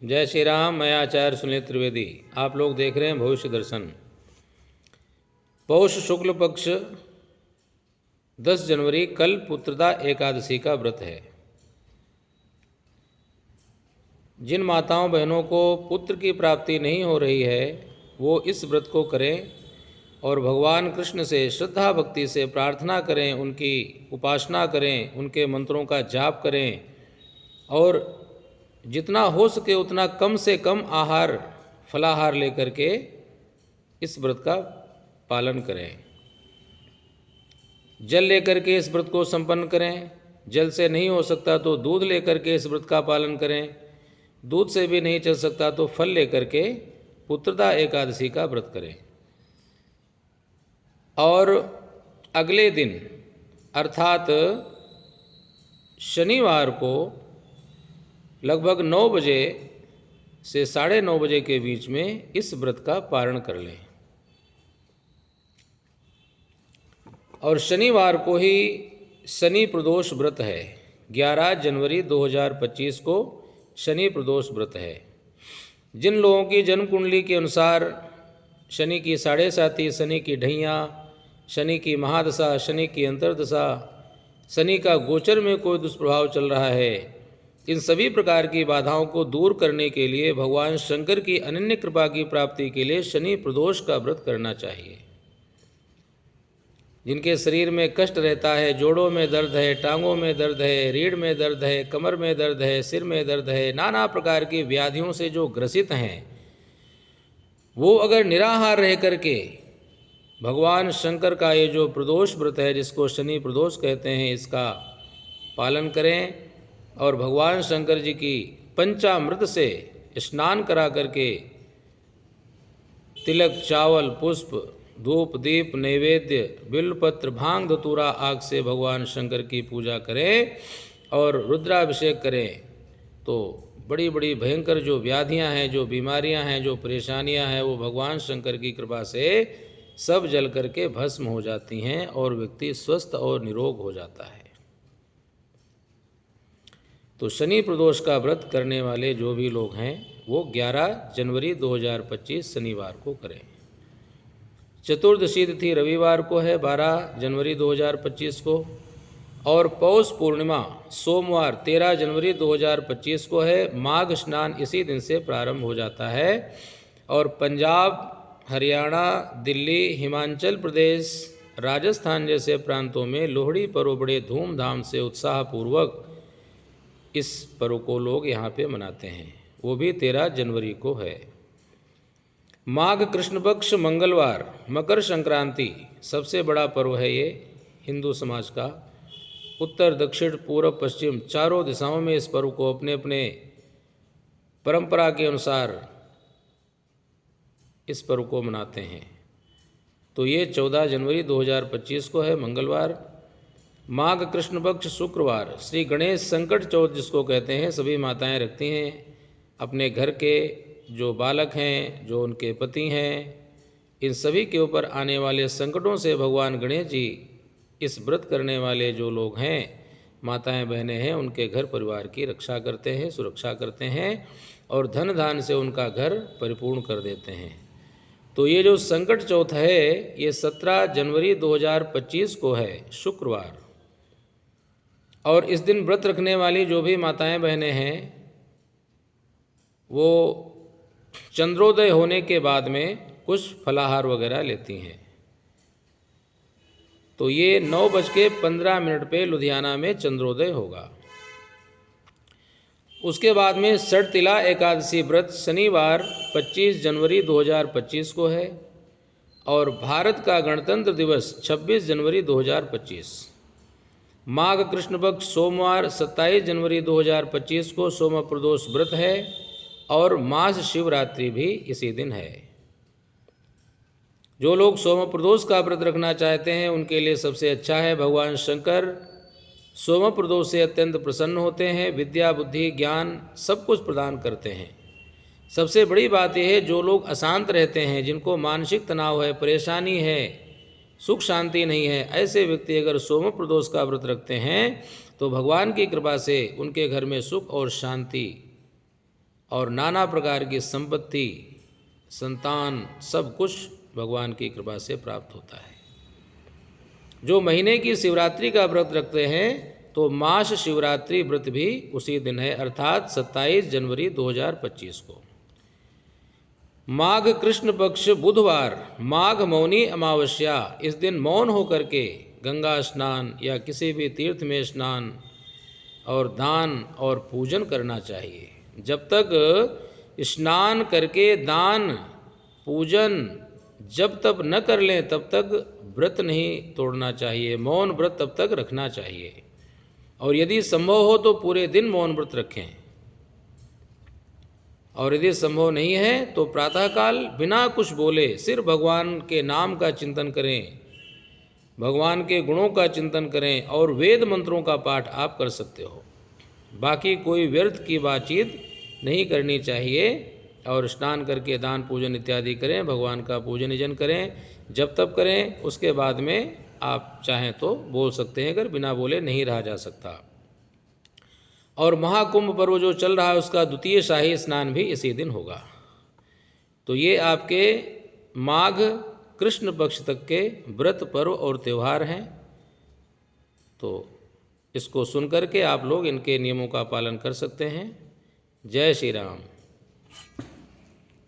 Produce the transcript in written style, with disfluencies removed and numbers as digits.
जय श्री राम। मैं आचार्य सुनील त्रिवेदी। आप लोग देख रहे हैं भविष्य दर्शन। पौष शुक्ल पक्ष 10 जनवरी कल पुत्रदा एकादशी का व्रत है। जिन माताओं बहनों को पुत्र की प्राप्ति नहीं हो रही है वो इस व्रत को करें और भगवान कृष्ण से श्रद्धा भक्ति से प्रार्थना करें, उनकी उपासना करें, उनके मंत्रों का जाप करें और जितना हो सके उतना कम से कम आहार फलाहार लेकर के इस व्रत का पालन करें। जल लेकर के इस व्रत को संपन्न करें। जल से नहीं हो सकता तो दूध लेकर के इस व्रत का पालन करें। दूध से भी नहीं चल सकता तो फल लेकर के पुत्रदा एकादशी का व्रत करें। और अगले दिन अर्थात शनिवार को लगभग 9 बजे से 9:30 बजे के बीच में इस व्रत का पारण कर लें। और शनिवार को ही शनि प्रदोष व्रत है। 11 जनवरी 2025 को शनि प्रदोष व्रत है। जिन लोगों की जन्म कुंडली के अनुसार शनि की 7.5, शनि की ढैया, शनि की महादशा, शनि की अंतर्दशा, शनि का गोचर में कोई दुष्प्रभाव चल रहा है, इन सभी प्रकार की बाधाओं को दूर करने के लिए भगवान शंकर की अनन्य कृपा की प्राप्ति के लिए शनि प्रदोष का व्रत करना चाहिए। जिनके शरीर में कष्ट रहता है, जोड़ों में दर्द है, टांगों में दर्द है, रीढ़ में दर्द है, कमर में दर्द है, सिर में दर्द है, नाना प्रकार की व्याधियों से जो ग्रसित हैं, वो अगर निराहार रह करके भगवान शंकर का ये जो प्रदोष व्रत है जिसको शनि प्रदोष कहते हैं इसका पालन करें और भगवान शंकर जी की पंचामृत से स्नान करा करके तिलक, चावल, पुष्प, धूप, दीप, नैवेद्य, बिल्वपत्र, भांग, धतूरा आग से भगवान शंकर की पूजा करें और रुद्राभिषेक करें तो बड़ी बड़ी भयंकर जो व्याधियां हैं, जो बीमारियां हैं, जो परेशानियां हैं वो भगवान शंकर की कृपा से सब जल करके भस्म हो जाती हैं और व्यक्ति स्वस्थ और निरोग हो जाता है। तो शनि प्रदोष का व्रत करने वाले जो भी लोग हैं वो 11 जनवरी 2025 शनिवार को करें। चतुर्दशी तिथि रविवार को है 12 जनवरी 2025 को और पौष पूर्णिमा सोमवार 13 जनवरी 2025 को है। माघ स्नान इसी दिन से प्रारंभ हो जाता है और पंजाब, हरियाणा, दिल्ली, हिमाचल प्रदेश, राजस्थान जैसे प्रांतों में लोहड़ी पर्व बड़े धूमधाम से उत्साहपूर्वक इस पर्व को लोग यहाँ पे मनाते हैं। वो भी 13 जनवरी को है। माघ कृष्ण पक्ष मंगलवार मकर संक्रांति सबसे बड़ा पर्व है ये हिंदू समाज का। उत्तर, दक्षिण, पूर्व, पश्चिम चारों दिशाओं में इस पर्व को अपने अपने परंपरा के अनुसार इस पर्व को मनाते हैं। तो ये 14 जनवरी 2025 को है मंगलवार। माघ कृष्ण पक्ष शुक्रवार श्री गणेश संकट चौथ जिसको कहते हैं सभी माताएं रखती हैं। अपने घर के जो बालक हैं, जो उनके पति हैं, इन सभी के ऊपर आने वाले संकटों से भगवान गणेश जी इस व्रत करने वाले जो लोग हैं, माताएं बहनें हैं, उनके घर परिवार की रक्षा करते हैं, सुरक्षा करते हैं और धन धान से उनका घर परिपूर्ण कर देते हैं। तो ये जो संकट चौथ है ये 17 जनवरी 2025 को है शुक्रवार। और इस दिन व्रत रखने वाली जो भी माताएं बहनें हैं वो चंद्रोदय होने के बाद में कुछ फलाहार वगैरह लेती हैं। तो ये 9:15 पे लुधियाना में चंद्रोदय होगा। उसके बाद में षटतिला एकादशी व्रत शनिवार 25 जनवरी 2025 को है और भारत का गणतंत्र दिवस 26 जनवरी 2025। माघ कृष्ण पक्ष सोमवार 27 जनवरी 2025 को सोम प्रदोष व्रत है और मास शिवरात्रि भी इसी दिन है। जो लोग सोम प्रदोष का व्रत रखना चाहते हैं उनके लिए सबसे अच्छा है। भगवान शंकर सोम प्रदोष से अत्यंत प्रसन्न होते हैं, विद्या, बुद्धि, ज्ञान सब कुछ प्रदान करते हैं। सबसे बड़ी बात यह है जो लोग अशांत रहते हैं, जिनको मानसिक तनाव है, परेशानी है, सुख शांति नहीं है, ऐसे व्यक्ति अगर सोम प्रदोष का व्रत रखते हैं तो भगवान की कृपा से उनके घर में सुख और शांति और नाना प्रकार की संपत्ति, संतान, सब कुछ भगवान की कृपा से प्राप्त होता है। जो महीने की शिवरात्रि का व्रत रखते हैं तो मास शिवरात्रि व्रत भी उसी दिन है, अर्थात 27 जनवरी 2025 को। माघ कृष्ण पक्ष बुधवार, माघ मौनी अमावस्या, इस दिन मौन होकर के गंगा स्नान या किसी भी तीर्थ में स्नान और दान और पूजन करना चाहिए। जब तक स्नान करके दान पूजन जब तक न कर लें तब तक व्रत नहीं तोड़ना चाहिए, मौन व्रत तब तक रखना चाहिए। और यदि संभव हो तो पूरे दिन मौन व्रत रखें, और यदि संभव नहीं है तो प्रातःकाल बिना कुछ बोले सिर्फ भगवान के नाम का चिंतन करें, भगवान के गुणों का चिंतन करें और वेद मंत्रों का पाठ आप कर सकते हो। बाकी कोई व्यर्थ की बातचीत नहीं करनी चाहिए। और स्नान करके दान पूजन इत्यादि करें, भगवान का पूजन निजन करें, जब तब करें। उसके बाद में आप चाहें तो बोल सकते हैं, अगर बिना बोले नहीं रहा जा सकता। और महाकुंभ पर्व जो चल रहा है उसका द्वितीय शाही स्नान भी इसी दिन होगा। तो ये आपके माघ कृष्ण पक्ष तक के व्रत पर्व और त्यौहार हैं। तो इसको सुन करके आप लोग इनके नियमों का पालन कर सकते हैं। जय श्री राम।